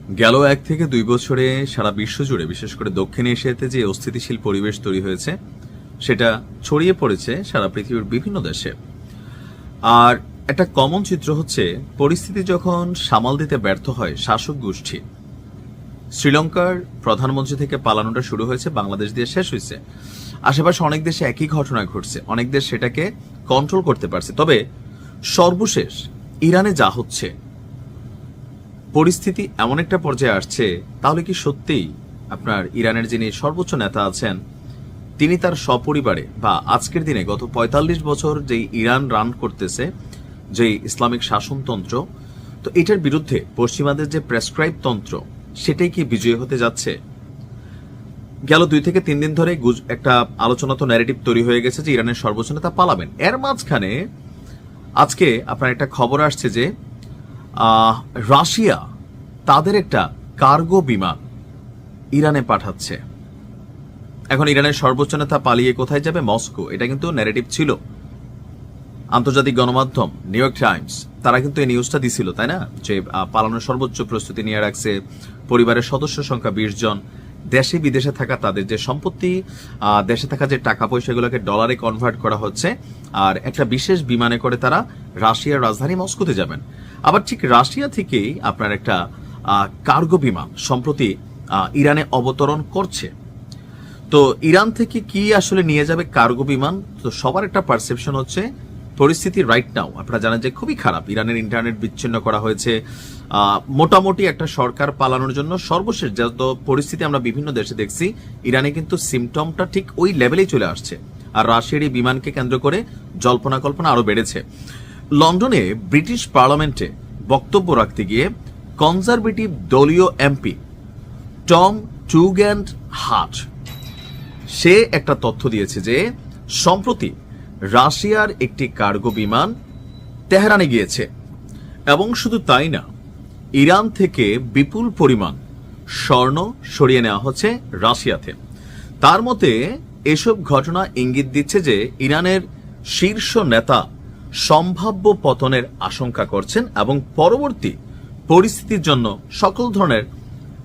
গেল 1 থেকে 2 বছরে সারা বিশ্ব জুড়ে বিশেষ করে দক্ষিণ এশিয়াতে যে অস্থিতিশীল পরিবেশ তৈরি হয়েছে সেটা ছড়িয়ে পড়েছে সারা পৃথিবীর বিভিন্ন দেশে। আর একটা কমন চিত্র হচ্ছে, পরিস্থিতি যখন সামাল দিতে ব্যর্থ হয় শাসক গোষ্ঠী, শ্রীলঙ্কার প্রধানমন্ত্রী থেকে পালানোটা শুরু হয়েছে, বাংলাদেশ দিয়ে শেষ হয়েছে। আশেপাশে অনেক দেশে একই ঘটনা ঘটছে, অনেক দেশ সেটাকে কন্ট্রোল করতে পারছে। তবে সর্বশেষ ইরানে যা হচ্ছে, পরিস্থিতি এমন একটা পর্যায়ে আসছে, তাহলে কি সত্যিই আপনার ইরানের যিনি সর্বোচ্চ নেতা আছেন তিনি তার সপরিবারে বা আজকের দিনে গত ৪৫ বছর যেই ইরান রান করতেছে, যেই ইসলামিক শাসনতন্ত্র, তো এটার বিরুদ্ধে পশ্চিমাদের যে প্রেসক্রাইব তন্ত্র সেটাই কি বিজয়ী হতে যাচ্ছে? গেল 2 থেকে 3 দিন ধরে একটা আলোচনা তো ন্যারেটিভ তৈরি হয়ে গেছে যে ইরানের সর্বোচ্চ নেতা পালাবেন। এর মাঝখানে আজকে আপনার একটা খবর আসছে যে রাশিয়া তাদের একটা কার্গো বিমান ইরানে পাঠাচ্ছে। এখন ইরানের সর্বোচ্চ নেতা পালিয়ে কোথায় যাবে? মস্কো। এটা কিন্তু ন্যারেটিভ ছিল। আন্তর্জাতিক গণমাধ্যম নিউ ইয়র্ক টাইমস তারা কিন্তু এই নিউজটা দিছিল, তাই না, যে পালানোর সর্বোচ্চ প্রস্তুতি নিয়ে রাখছে, পরিবারের সদস্য সংখ্যা 20 জন, দেশে বিদেশে থাকা তাদের যে সম্পত্তি, দেশে থাকা যে টাকা পয়সাগুলোকে ডলারে কনভার্ট করা হচ্ছে, আর একটা বিশেষ বিমানে করে তারা রাশিয়ার রাজধানী মস্কোতে যাবেন। আবার ঠিক রাশিয়া থেকেই আপনার একটা কার্গো বিমান সম্প্রতি ইরানে অবতরণ করছে। তো ইরান থেকে কি আসলে নিয়ে যাবে কার্গো বিমান? তো সবার একটা পারসেপশন হচ্ছে পরিস্থিতি রাইট নাও আপনারা জানেন যে খুবই খারাপ। ইরানের ইন্টারনেট বিচ্ছিন্ন করা হয়েছে, মোটামুটি একটা সরকার পালানোর জন্য সর্বশেষ যত পরিস্থিতি আমরা বিভিন্ন দেশে দেখছি, ইরানে কিন্তু সিমটমটা ঠিক ওই লেভেলেই চলে আসছে। আর রাশিয়ার এই বিমানকে কেন্দ্র করে জল্পনা কল্পনা আরো বেড়েছে। লন্ডনে ব্রিটিশ পার্লামেন্টে বক্তব্য রাখতে গিয়ে কনজারভেটিভ দলীয় এমপি টম টুগ্যান্ড হাট সে একটা তথ্য দিয়েছে যে সম্প্রতি রাশিয়ার একটি কার্গো বিমান তেহরানে গিয়েছে, এবং শুধু তাই না, ইরান থেকে বিপুল পরিমাণ স্বর্ণ সরিয়ে নেওয়া হচ্ছে রাশিয়াতে। তার মতে এসব ঘটনা ইঙ্গিত দিচ্ছে যে ইরানের শীর্ষ নেতা সম্ভাব্য পতনের আশঙ্কা করছেন এবং পরবর্তী পরিস্থিতির জন্য সকল ধরনের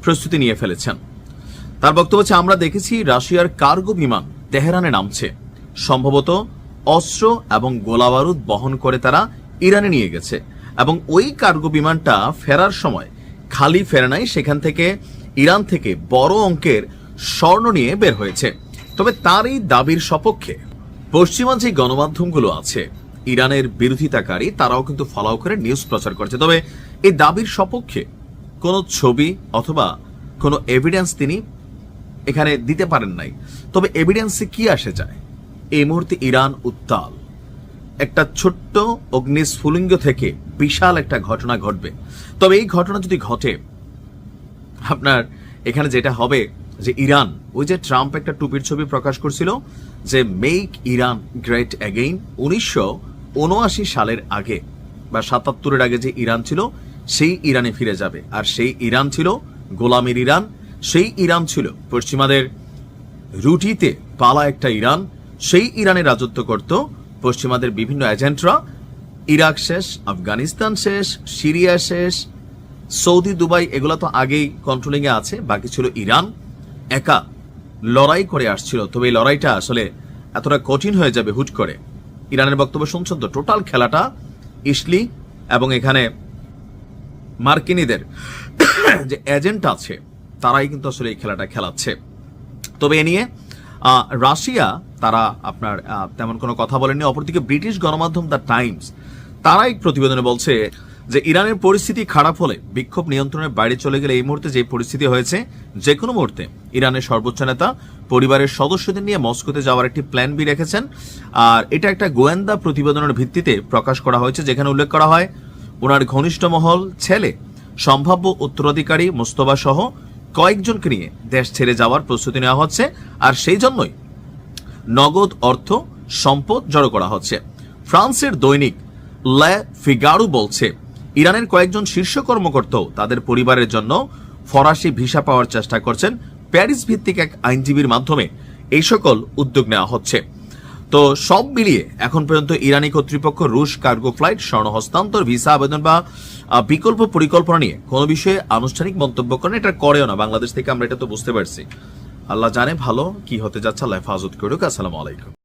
প্রস্তুতি নিয়ে ফেলেছেন। তার বক্তব্য হচ্ছে, আমরা দেখেছি রাশিয়ার কার্গো বিমান তেহরানে নামছে, সম্ভবত অস্ত্র এবং গোলাবারুদ বহন করে তারা ইরানে নিয়ে গেছে, এবং ওই কার্গো বিমানটা ফেরার সময় খালি ফেরে নাই, সেখান থেকে ইরান থেকে বড় অঙ্কের স্বর্ণ নিয়ে বের হয়েছে। তবে তার এই দাবির সপক্ষে পশ্চিমা যে গণমাধ্যমগুলো আছে ইরানের বিরোধিতাকারী, তারাও কিন্তু ফলো করে নিউজ প্রচার করছে। তবে এই দাবির সপক্ষে কোনো ছবি অথবা কোনো এভিডেন্স তিনি এখানে দিতে পারেন নাই। তবে এভিডেন্সে কি আসে যায়? এই মুহূর্তে ইরান উত্তাল। একটা ছোট্ট অগ্নিস্ফুলিঙ্গ থেকে বিশাল একটা ঘটনা ঘটবে। তবে এই ঘটনা যদি ঘটে, আপনার এখানে যেটা হবে যে ইরান, ওই যে ট্রাম্প একটা টুপির ছবি প্রকাশ করছিল যে মেক ইরান গ্রেট অ্যাগেইন, 1979 সালের আগে বা 77-এর আগে যে ইরান ছিল সেই ইরানে ফিরে যাবে। আর সেই ইরান ছিল গোলামের ইরান, সেই ইরান ছিল পশ্চিমাদের রুটিতে পালা একটা ইরান। সেই ইরানে রাজত্ব করত পশ্চিমাদের বিভিন্ন এজেন্টরা। ইরাক শেষ, আফগানিস্তান শেষ, সিরিয়া শেষ, সৌদি, দুবাই এগুলো তো আগেই কন্ট্রোলিংয়ে আছে, বাকি ছিল ইরান। একা লড়াই করে আসছিল। তবে এই লড়াইটা আসলে এতটা কঠিন হয়ে যাবে হুট করে। ইরানের বক্তব্য শুনছেন তো, টোটাল খেলাটা ইসলি এবং এখানে মার্কিনীদের যে এজেন্ট আছে তারাই কিন্তু আসলে এই খেলাটা খেলাচ্ছে। তবে এ নিয়ে রাশিয়া তারা আপনার তেমন কোনো কথা বলেনি। অপরদিকে ব্রিটিশ গণমাধ্যম দ্য টাইমস তারা এক প্রতিবেদনে বলছে যে ইরানের পরিস্থিতি খারাপ হলে, বিক্ষোভ নিয়ন্ত্রণের বাইরে চলে গেলে, এই মুহূর্তে যে পরিস্থিতি হয়েছে, যে কোনো মুহূর্তে ইরানের সর্বোচ্চ নেতা পরিবারের সদস্যদের নিয়ে মস্কোতে যাওয়ার একটি প্ল্যান বি রেখেছেন। আর এটা একটা গোয়েন্দা প্রতিবেদনের ভিত্তিতে প্রকাশ করা হয়েছে, যেখানে উল্লেখ করা হয় ওনার ঘনিষ্ঠ মহল, ছেলে, সম্ভাব্য উত্তরাধিকারী মোস্তফা সহ কয়েকজনকে নিয়ে দেশ ছেড়ে যাওয়ার প্রস্তুতি নেওয়া হচ্ছে। আর সেই জন্যই নগদ অর্থ সম্পদ জড়ো করা হচ্ছে। ফ্রান্সের দৈনিক লে ফিগারো বলছে, ইরানের কয়েকজন শীর্ষ কর্মকর্তাও তাদের পরিবারের জন্য ফরাসি ভিসা পাওয়ার চেষ্টা করছেন। প্যারিস ভিত্তিক এক আইনজীবীর মাধ্যমে এই সকল উদ্যোগ নেওয়া হচ্ছে। তো সব মিলিয়ে এখন পর্যন্ত ইরানি কর্তৃপক্ষ রুশ কার্গো ফ্লাইট, স্বর্ণ হস্তান্তর, ভিসা আবেদন বা বিকল্প পরিকল্পনা নিয়ে কোনো বিষয়ে আনুষ্ঠানিক মন্তব্য করেন, এটা করেও না। বাংলাদেশ থেকে আমরা এটা তো বুঝতে পারছি। আল্লাহ জানে ভালো কি হতে যাচ্ছে, আল্লাহ হেফাজত করুক। আসসালামু আলাইকুম।